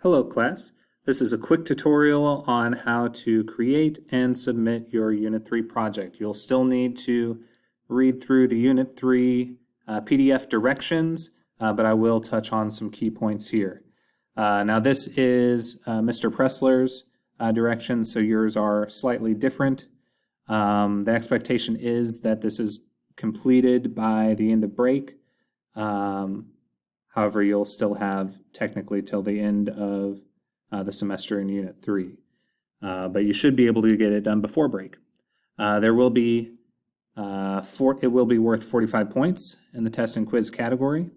Hello class, this is a quick tutorial on how to create and submit your Unit 3 project. You'll still need to read through the Unit 3 PDF directions, but I will touch on some key points here. Now this is Mr. Pressler's directions, so yours are slightly different. The expectation is that this is completed by the end of break. However, you'll still have technically till the end of the semester in Unit 3. But you should be able to get it done before break. It will be worth 45 points in the test and quiz category.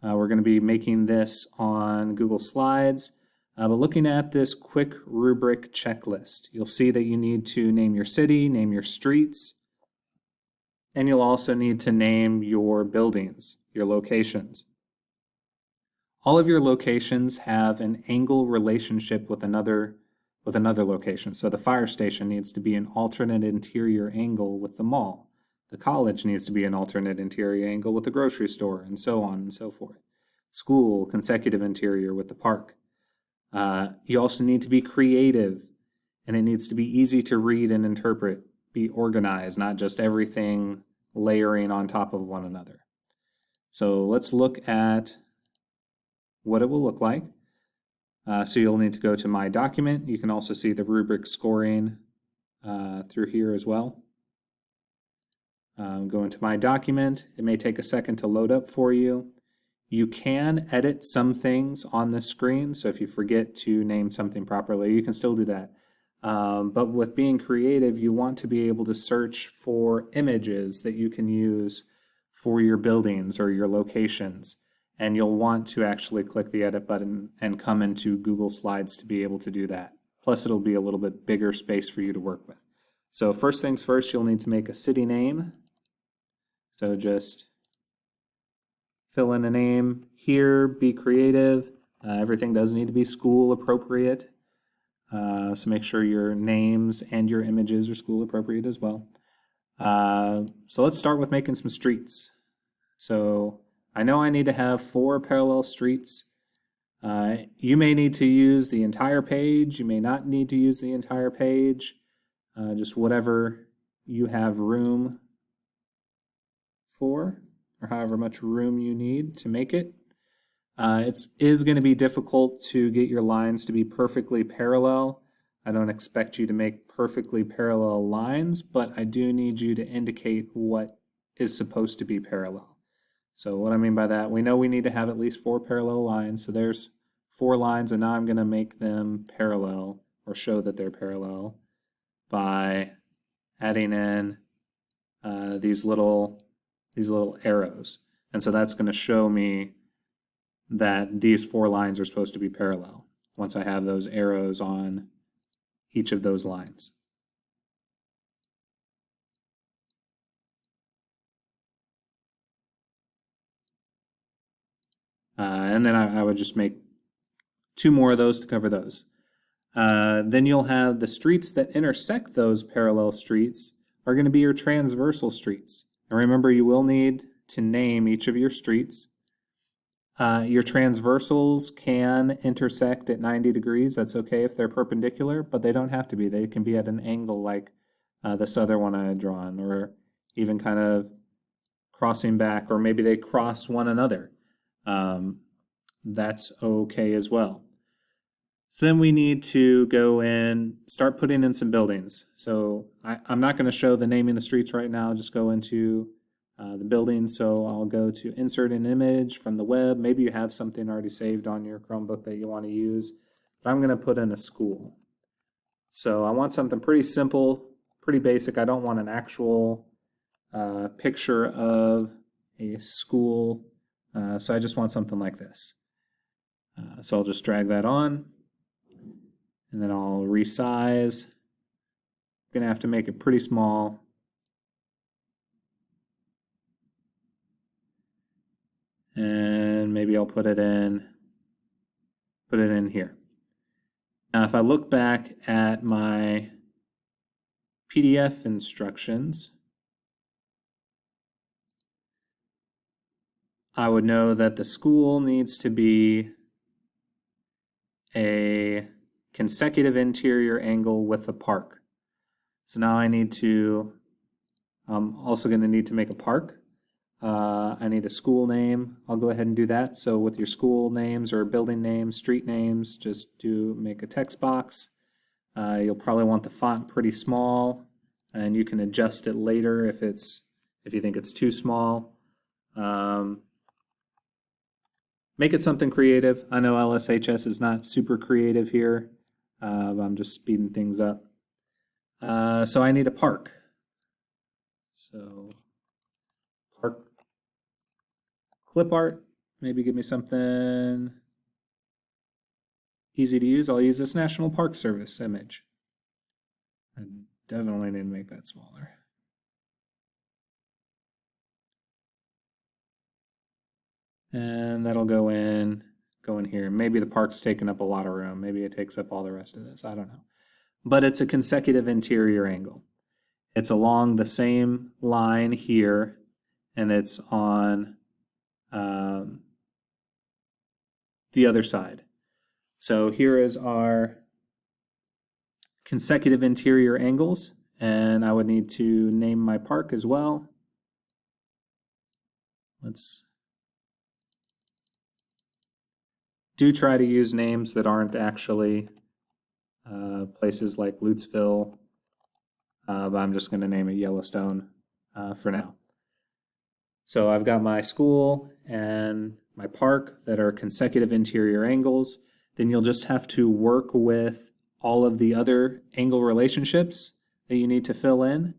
We're going to be making this on Google Slides. But looking at this quick rubric checklist, you'll see that you need to name your city, name your streets, and you'll also need to name your buildings, your locations. All of your locations have an angle relationship with another location. So the fire station needs to be an alternate interior angle with the mall. The college needs to be an alternate interior angle with the grocery store, and so on and so forth. School, consecutive interior with the park. You also need to be creative, and it needs to be easy to read and interpret, be organized, not just everything layering on top of one another. So let's look at what it will look like. So you'll need to go to My Document. You can also see the rubric scoring through here as well. Go into My Document. It may take a second to load up for you. You can edit some things on the screen, so if you forget to name something properly, you can still do that. But with being creative, you want to be able to search for images that you can use for your buildings or your locations. And you'll want to actually click the edit button and come into Google Slides to be able to do that. Plus it'll be a little bit bigger space for you to work with. So first things first, you'll need to make a city name. So just fill in a name here, be creative. Everything does need to be school appropriate. So make sure your names and your images are school appropriate as well. So let's start with making some streets. So I know I need to have 4 parallel streets. You may need to use the entire page. You may not need to use the entire page. Just whatever you have room for, or however much room you need to make it. It is going to be difficult to get your lines to be perfectly parallel. I don't expect you to make perfectly parallel lines, but I do need you to indicate what is supposed to be parallel. So what I mean by that, we know we need to have at least 4 parallel lines. So there's 4 lines, and now I'm going to make them parallel, or show that they're parallel, by adding in these little arrows. And so that's going to show me that these 4 lines are supposed to be parallel once I have those arrows on each of those lines. And then I would just make 2 more of those to cover those. Then you'll have the streets that intersect those parallel streets are going to be your transversal streets. And remember, you will need to name each of your streets. Your transversals can intersect at 90 degrees. That's okay if they're perpendicular, but they don't have to be. They can be at an angle like this other one I had drawn, or even kind of crossing back, or maybe they cross one another. That's okay as well. So then we need to go in, start putting in some buildings. So I'm not going to show the naming the streets right now, just go into the building. So I'll go to insert an image from the web. Maybe you have something already saved on your Chromebook that you want to use, but I'm going to put in a school. So I want something pretty simple, pretty basic. I don't want an actual picture of a school. So I just want something like this. So I'll just drag that on, and then I'll resize. I'm going to have to make it pretty small. And maybe I'll put it in here. Now if I look back at my PDF instructions, I would know that the school needs to be a consecutive interior angle with a park. So now I need to, I'm also going to need to make a park. I need a school name. I'll go ahead and do that. So with your school names or building names, street names, just make a text box. You'll probably want the font pretty small, and you can adjust it later if you think it's too small. Make it something creative. I know LSHS is not super creative here. I'm just speeding things up. So I need a park. So park clip art. Maybe give me something easy to use. I'll use this National Park Service image. I definitely need to make that smaller. And that'll go in here. Maybe the park's taking up a lot of room. Maybe it takes up all the rest of this. I don't know. But it's a consecutive interior angle. It's along the same line here, and it's on the other side. So here is our consecutive interior angles, and I would need to name my park as well. Let's do try to use names that aren't actually places like Lutesville, but I'm just going to name it Yellowstone for now. So I've got my school and my park that are consecutive interior angles. Then you'll just have to work with all of the other angle relationships that you need to fill in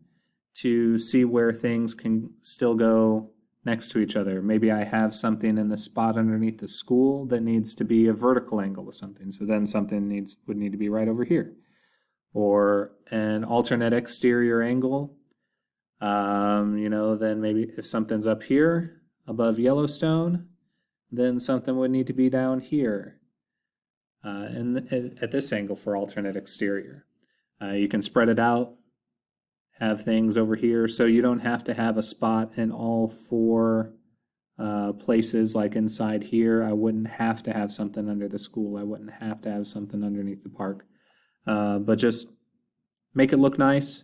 to see where things can still go next to each other. Maybe I have something in the spot underneath the school that needs to be a vertical angle with something. So then something would need to be right over here. Or an alternate exterior angle. Then maybe if something's up here above Yellowstone, then something would need to be down here at this angle for alternate exterior. You can spread it out, have things over here, so you don't have to have a spot in all four places. Like inside here, I wouldn't have to have something under the school. I wouldn't have to have something underneath the park. But just make it look nice.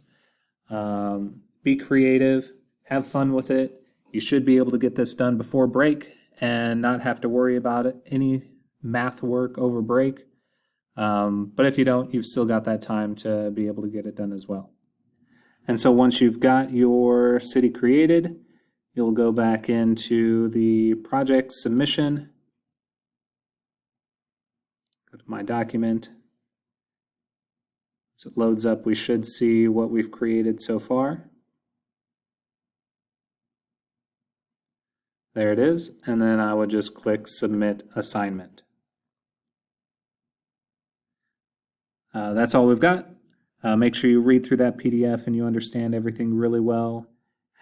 Be creative. Have fun with it. You should be able to get this done before break and not have to worry about any math work over break. But if you don't, you've still got that time to be able to get it done as well. And so once you've got your city created, you'll go back into the project submission. Go to my document. As it loads up, we should see what we've created so far. There it is, and then I would just click Submit Assignment. That's all we've got. Make sure you read through that PDF and you understand everything really well.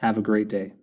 Have a great day.